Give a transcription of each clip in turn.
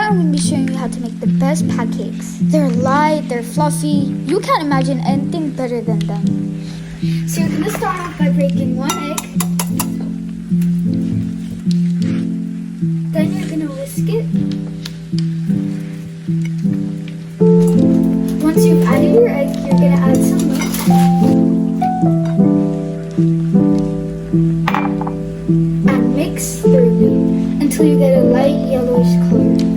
I'm going to be showing you how to make the best pancakes. They're light, they're fluffy. You can't imagine anything better than them. So you're going to start off by breaking 1 egg. Then you're going to whisk it. Once you've added your egg, you're going to add some milk. And mix thoroughly until you get a light yellowish color.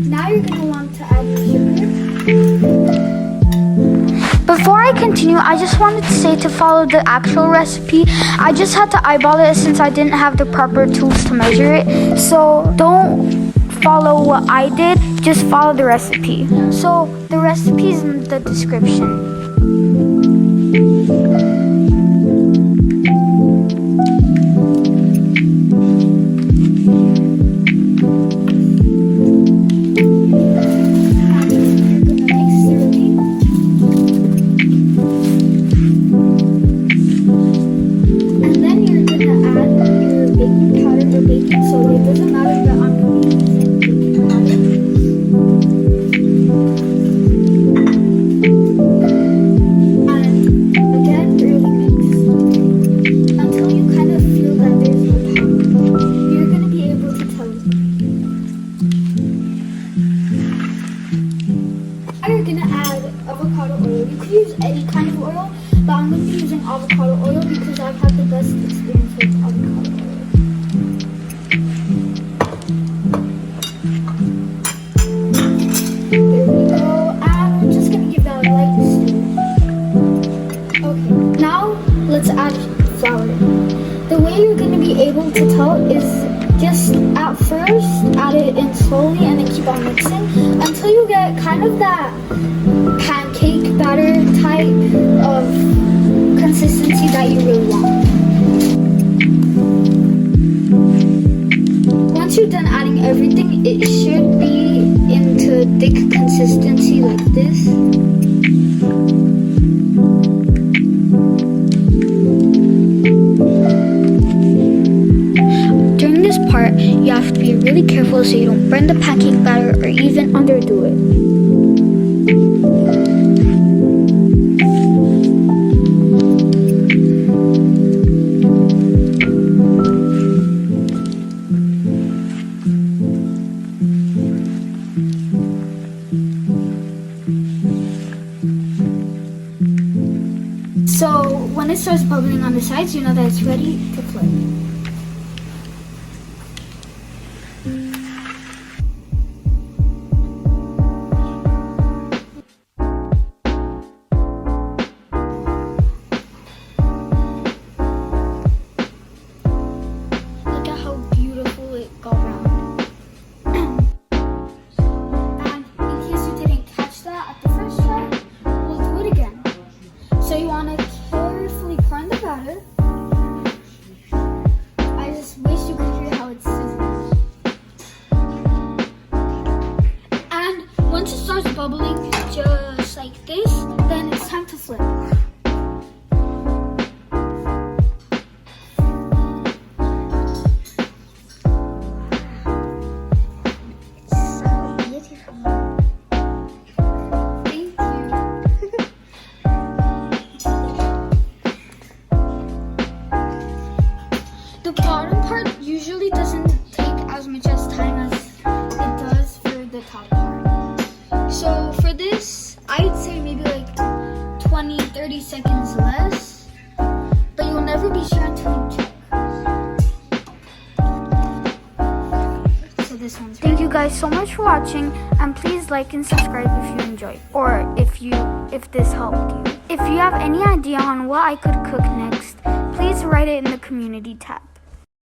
Now you're going to want to add the sugar. Before I continue, I just wanted to say to follow the actual recipe. I just had to eyeball it since I didn't have the proper tools to measure it. So don't follow what I did, just follow the recipe. So the recipe is in the description. You're going to add avocado oil. You could use any kind of oil, but I'm going to be using avocado oil because I've had the best experience with avocado oil. There we go. And we're just going to give that a light stir. Okay, now let's add flour. The way you're going to be able to tell is just at first add it in slowly and then keep on mixing until you get kind of that pancake batter type of consistency that you really want. Once you're done adding everything, it should be into thick consistency like this. You have to be really careful so you don't burn the pancake batter or even underdo it. So when it starts bubbling on the sides, you know that it's ready to flip. So you want to carefully pour in the batter. I just wish you could hear how it's sizzling. And once it starts bubbling just like this, then it's time to flip. The bottom part usually doesn't take as much time as it does for the top part. So for this, I'd say maybe like 20-30 seconds less, but you'll never be sure until you check. So this one's Thank you guys so much for watching, and please like and subscribe if you enjoyed, or if this helped you. If you have any idea on what I could cook next, please write it in the community tab.